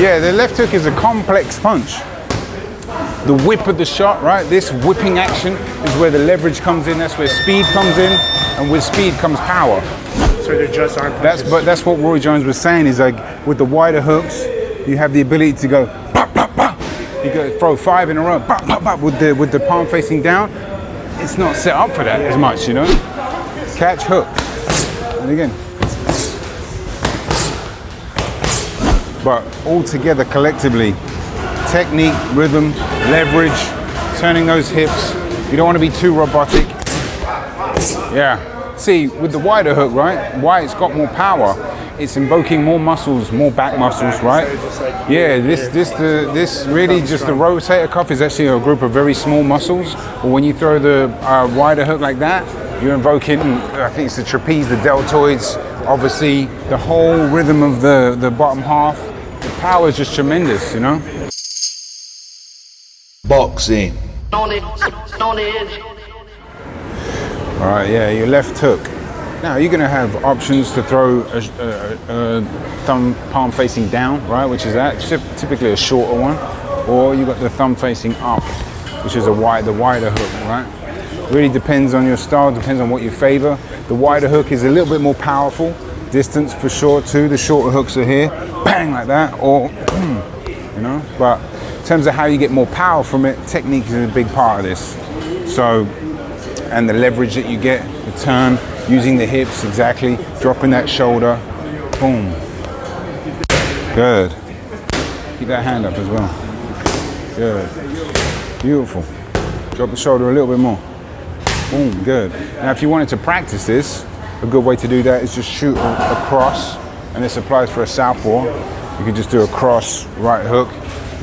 Yeah, the left hook is a complex punch. The whip of the shot, right? This whipping action is where the leverage comes in. That's where speed comes in, and with speed comes power. So they're just arm punches. That's what Roy Jones was saying. Is like with the wider hooks, you have the ability to go. Pop, pop, pop. You go throw 5 in a row. Pop, pop, pop, with the palm facing down. It's not set up for that as much, you know. Catch, hook, and again. But all together collectively. Technique, rhythm, leverage, turning those hips. You don't want to be too robotic. Yeah. See, with the wider hook, right? Why it's got more power? It's invoking more muscles, more back muscles, right? Yeah. This really just the rotator cuff is actually a group of very small muscles. But when you throw the wider hook like that, you're invoking. I think it's the trapeze, the deltoids, obviously the whole rhythm of the bottom half. The power is just tremendous, you know. Boxing. All right, yeah, your left hook. Now you're gonna have options to throw a thumb palm facing down, right, which is that, typically a shorter one, or you got the thumb facing up, which is the wider hook, right? Really depends on your style, depends on what you favor. The wider hook is a little bit more powerful, distance for sure too. The shorter hooks are here, bang like that, or you know, but in terms of how you get more power from it, technique is a big part of this. So, and the leverage that you get, the turn, using the hips, exactly, dropping that shoulder, boom. Good. Keep that hand up as well. Good. Beautiful. Drop the shoulder a little bit more. Boom, good. Now if you wanted to practice this, a good way to do that is just shoot across, and this applies for a southpaw. You can just do a cross right hook,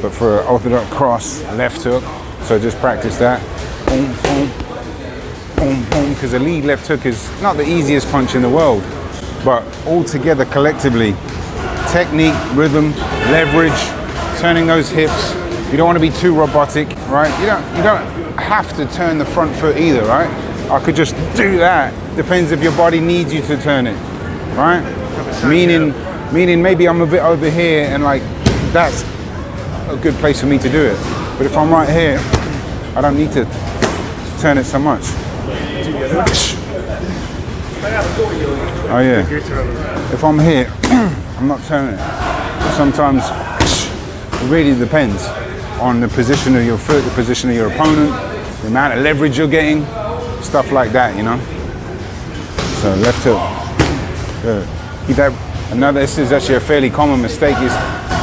but for an orthodox cross, left hook. So just practice that. Boom, boom, boom, boom, because the lead left hook is not the easiest punch in the world, but all together collectively, technique, rhythm, leverage, turning those hips. You don't want to be too robotic, right? You don't have to turn the front foot either, right? I could just do that. Depends if your body needs you to turn it, right? Meaning maybe I'm a bit over here and like that's a good place for me to do it. But if I'm right here, I don't need to turn it so much. Oh yeah. If I'm here, I'm not turning it. Sometimes it really depends on the position of your foot, the position of your opponent, the amount of leverage you're getting, stuff like that, you know. So left hook. Good. Keep that. Another, this is actually a fairly common mistake, is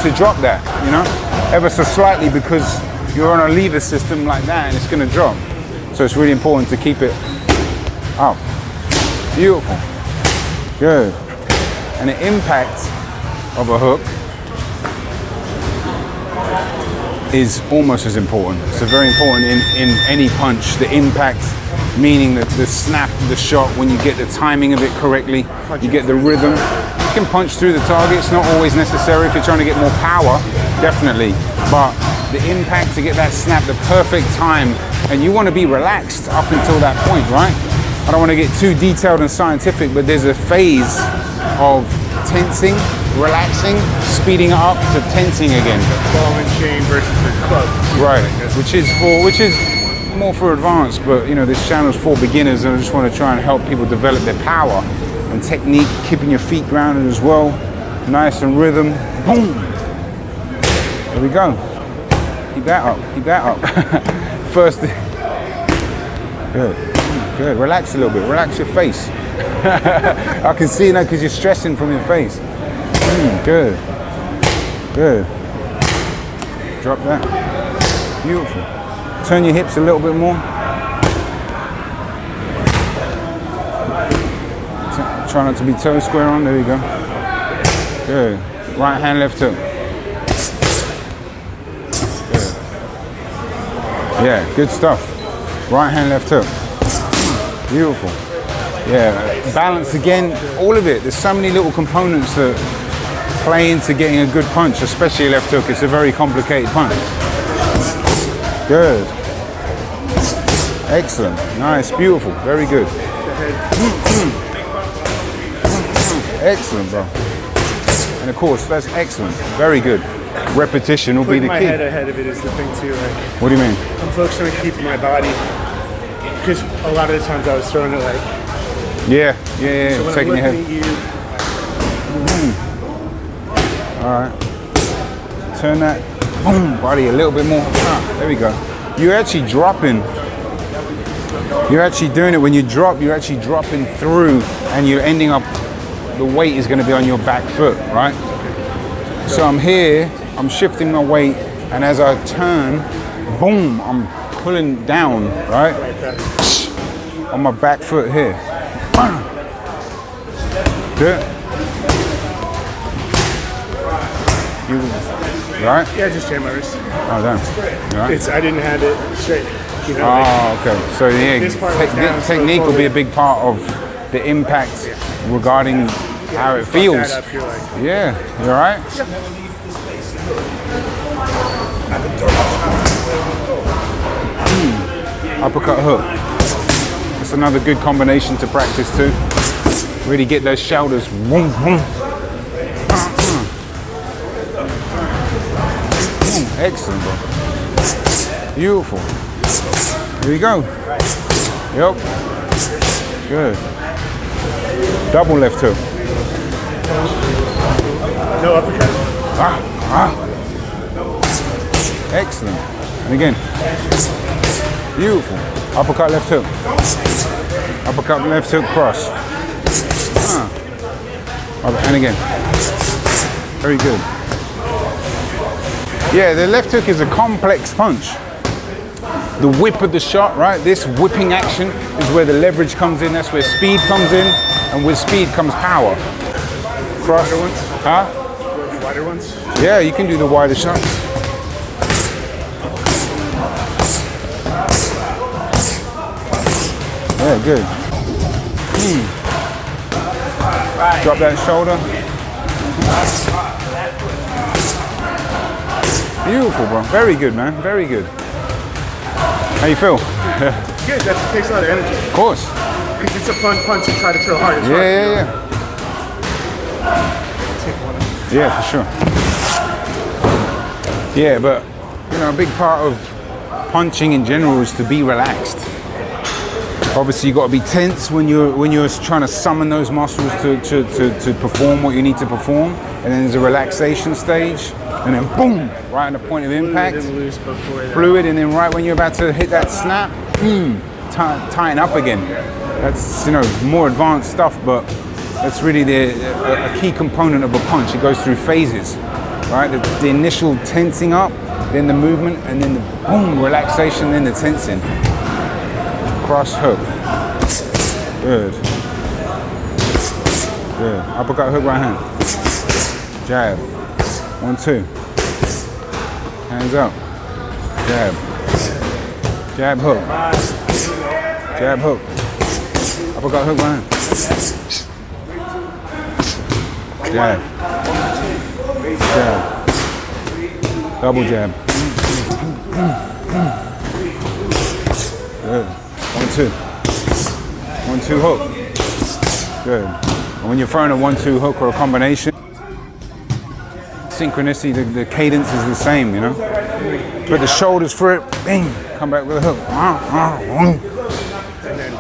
to drop that, you know, ever so slightly, because you're on a lever system like that and it's going to drop. So it's really important to keep it up. Beautiful. Good. And the impact of a hook is almost as important. So very important in any punch, the impact, meaning that the snap of the shot, when you get the timing of it correctly, you get the rhythm. You can punch through the target, it's not always necessary if you're trying to get more power, definitely. But the impact to get that snap, the perfect time, and you want to be relaxed up until that point, right? I don't want to get too detailed and scientific, but there's a phase of tensing, relaxing, speeding up to tensing again. The ball and chain versus the club. Right, which is more for advanced, but you know, this channel's for beginners, and I just want to try and help people develop their power and technique, keeping your feet grounded as well, nice and rhythm. Boom. There we go. Keep that up. Keep that up. First. Good. Good. Relax a little bit. Relax your face. I can see now because you're stressing from your face. Good. Good. Drop that. Beautiful. Turn your hips a little bit more. Try not to be toe square on. There you go. Good. Right hand, left hook. Good. Yeah, good stuff. Right hand, left hook. Beautiful. Yeah, balance again, all of it. There's so many little components that play into getting a good punch, especially left hook. It's a very complicated punch. Good. Excellent. Nice. Beautiful. Very good. Excellent, bro. And of course, that's excellent. Very good. repetition will be Putting the my key. head ahead of it is the thing too. Like, What do you mean? I'm focused on keeping my body. Because a lot of the times I was throwing it like, Yeah, so when taking I'm your looking head. at you, All right. Turn that boom, body a little bit more. There we go. You're actually dropping. You're actually doing it when you drop. You're actually dropping through, and you're ending up. The weight is going to be on your back foot, right? So I'm here. I'm shifting my weight, and as I turn, boom, I'm pulling down, right? On my back foot here. Good. You right? yeah, just jam my wrist. Oh, damn. You right? I didn't have it straight. You know, Oh, okay. So yeah, This part was down, so technique will be a forward. big part of the impact regarding how it fuck feels. that up, you're like, Yeah, you all right? Uppercut hook. That's another good combination to practice too. Really get those shoulders. Boom, boom. Excellent, bro. Beautiful. Here you go. Yep. Good. Double left hook. no uppercut. Excellent. And again. Beautiful. Uppercut left hook. Uppercut left hook cross. And again. Very good. Yeah, the left hook is a complex punch. The whip of the shot, right? This whipping action is where the leverage comes in. That's where speed comes in. And with speed comes power. Cross. Wider ones? Huh? Wider ones? Yeah, you can do the wider shots. Yeah, good. Drop that shoulder. Beautiful, bro. Very good, man. Very good. How you feel? Good, that takes a lot of energy. Of course. Because it's a fun punch to try to throw hard as well. Yeah. Take one of Yeah, for sure. Yeah, but you know, a big part of punching in general is to be relaxed. Obviously, you got to be tense when you're trying to summon those muscles to perform what you need to perform, and then there's a relaxation stage, and then boom, right on the point of impact, and loose before that. fluid, and then right when you're about to hit that snap, tighten up again. That's, you know, more advanced stuff, but that's really a key component of a punch. It goes through phases, right? The initial tensing up, then the movement, and then the boom, relaxation, then the tensing. Cross hook. Good. Good. Uppercut hook, right hand. Jab. 1, 2. Hands up. Jab. Jab hook. Jab hook. Uppercut hook, right hand. Jab. Jab. Double jab. Good. 1, 2. 1, 2 hook. Good. And when you're throwing a 1, 2 hook or a combination, synchronicity, the cadence is the same, you know? Put the shoulders for it, bang, come back with a hook. And then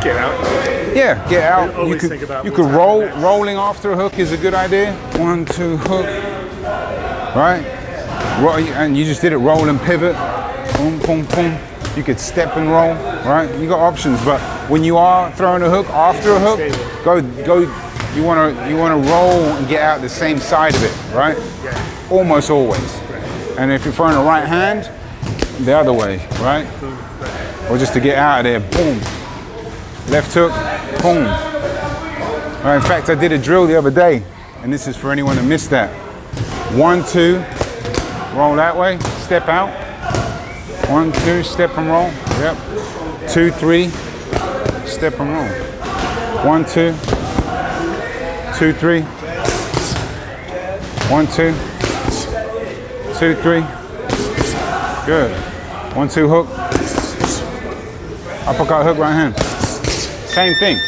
get out. Yeah, get out. Always think about you what's could roll. happening next. Rolling after a hook is a good idea. 1, 2 hook. Right? And you just did it, roll and pivot. Boom, boom, boom. You could step and roll, right? You got options, but when you are throwing a hook after a hook, go. You wanna roll and get out the same side of it, right? Almost always. And if you're throwing a right hand, the other way, right? Or just to get out of there, boom. Left hook, boom. In fact, I did a drill the other day, and this is for anyone that missed that. 1, 2, roll that way, step out. 1, 2, step and roll. Yep. 2, 3, step and roll. 1, 2, 2, 3. 1, 2, 2, 3. Good. 1, 2 hook. Uppercut hook, right hand. Same thing.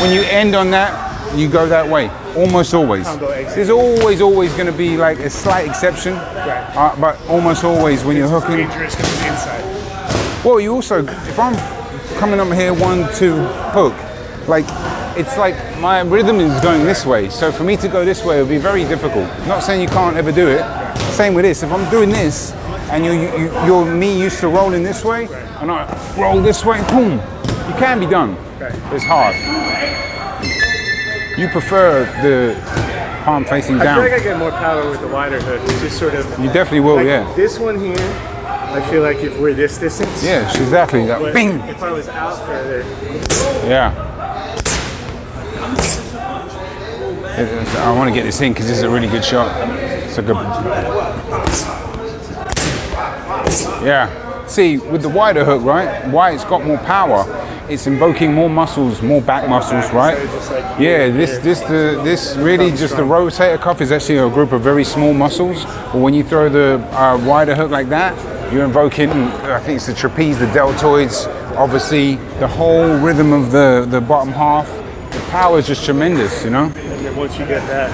When you end on that, you go that way. Almost always. Combo exit. There's always going to be like a slight exception, Right. but almost always when you're hooking. Dangerous coming inside. Well, you also, if I'm coming up here 1, 2, hook, like it's like my rhythm is going this way. So for me to go this way would be very difficult. Not saying you can't ever do it. Same with this. If I'm doing this and you're me used to rolling this way, and I roll this way, boom, you can be done. It's hard. You prefer the palm facing I down. feel like I get more power with the wider hook. It's just sort of. You definitely will, like yeah. This one here, I feel like if we're this distance. Yeah, exactly. That But bing. if I was out further. Yeah. I want to get this in because this is a really good shot. It's a good. Yeah. See, with the wider hook, right? Why it's got more power? It's invoking more muscles, more back muscles, right? Yeah. This really just the rotator cuff is actually a group of very small muscles. But when you throw the wider hook like that, you're invoking. I think it's the trapeze, the deltoids, obviously the whole rhythm of the bottom half. The power is just tremendous, you know. And then once you get that.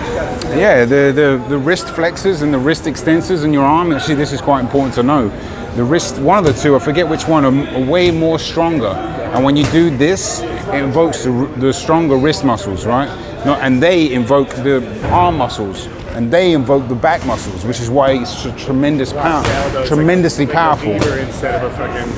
Yeah, the wrist flexors and the wrist extensors in your arm. Actually, this is quite important to know. The wrist, one of the two, I forget which one, are way more stronger. And when you do this, it invokes the stronger wrist muscles, right? And they invoke the arm muscles, and they invoke the back muscles, which is why it's tremendous power, tremendously powerful. Instead of a fucking.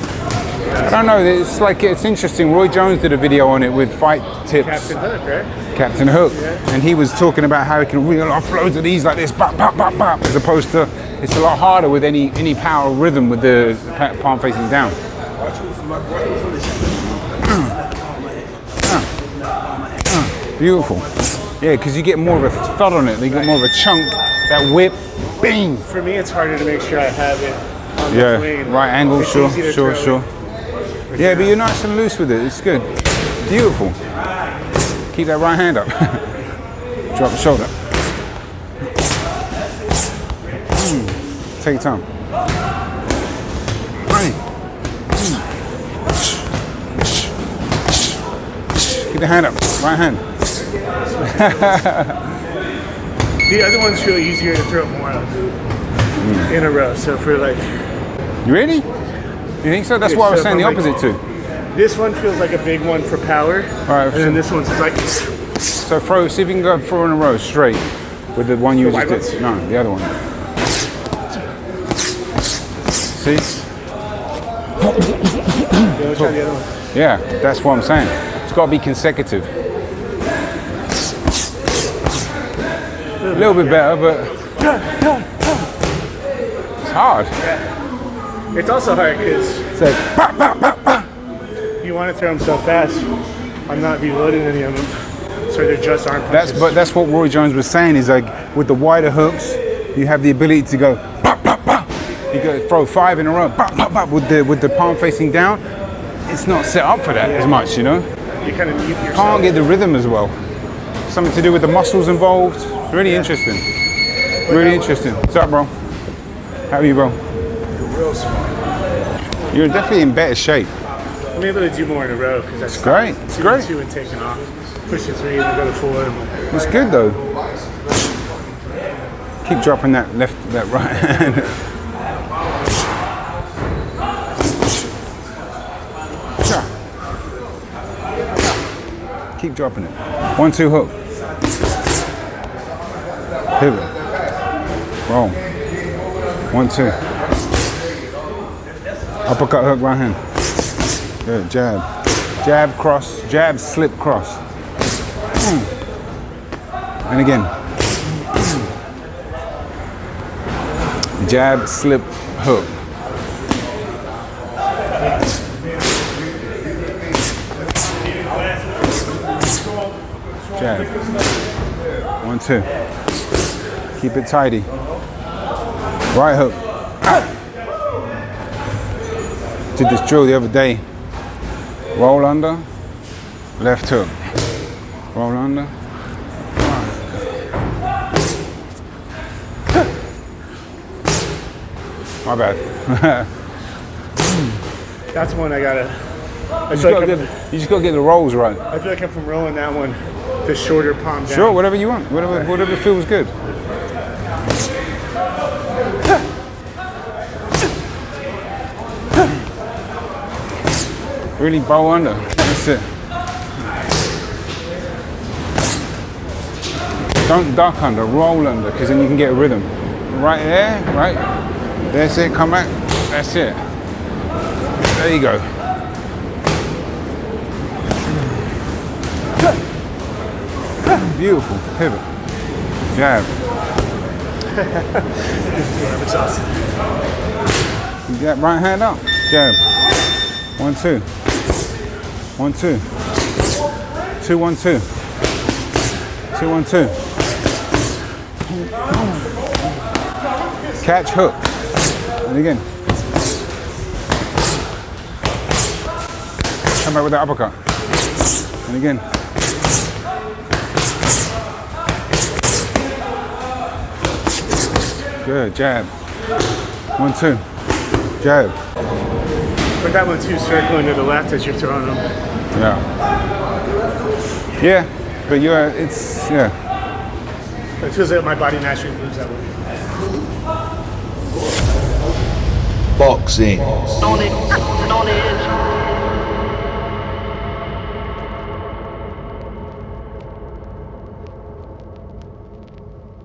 I don't know. It's interesting. Roy Jones did a video on it with fight tips. Captain Hook, right? Captain Hook, and he was talking about how he can reel off loads of these like this, bop, bop, bop, bop, as opposed to it's a lot harder with any power or rhythm with the palm facing down. Beautiful. Yeah, because you get more of a thud on it. You get more of a chunk, that whip, bing. For me, it's harder to make sure I have it on the Yeah, plane. right angle, It's sure, easy to sure, throw sure. Yeah, but you're nice and loose with it. It's good. Beautiful. Keep that right hand up. Drop the shoulder. Take your time. Keep the hand up. Right hand. The other one's really easier to throw more of in a row. So for like. Really? You think so? That's what I was saying the opposite to. This one feels like a big one for power. Right, and then this one's like. So see if you can go 4 in a row straight with the one you just did. No, the other one. See? Try the other one. Yeah, that's what I'm saying. It's got to be consecutive. A little bit better, but it's hard. Yeah. It's also hard because It's like, bah, bah, bah, bah. you want to throw them so fast. I'm not reloading any of them, so they're just arm punches. That's what Roy Jones was saying. Is like with the wider hooks, you have the ability to go. Bah, bah, bah. You go throw 5 in a row. Bah, bah, bah. With the palm facing down, it's not set up for that as much, you know. You kind of mute yourself. Can't get the rhythm as well. Something to do with the muscles involved. Really interesting. Really interesting. What's up, bro? How are you, bro? Real smart. You're definitely in better shape. I'm able to do more in a row because that's Great. It's great. 2 and taking off. Push to 3 and then go to 4. It's good though. Keep dropping that right hand. Keep dropping it. 1, 2 hook. Pivot. Roll. 1, 2. Uppercut hook, right hand. Good, jab. Jab, cross, jab, slip, cross. And again. Jab, slip, hook. Jab. 1, 2. Keep it tidy. Right hook. Did this drill the other day. Roll under, left hook. Roll under. My bad. That's one I gotta. You just gotta get the rolls right. I feel like I'm from rolling that one the shorter palm down. Sure, whatever you want. Whatever feels good. Really bow under. That's it. Don't duck under, roll under, because then you can get a rhythm. Right there, right? That's it, come back. That's it. There you go. Beautiful. Pivot. Jab. Yeah, it's awesome. Jab, right hand up. Jab. 1, 2. 1, 2. 2, 1, 2. 2, 1, 2. Catch, hook. And again. Come back with the uppercut. And again. Good, jab. 1, 2. Jab. But that one too, circling to the left as you're throwing them. Yeah. Yeah, but it's, yeah. It feels like my body naturally moves that way. Boxing. On it is.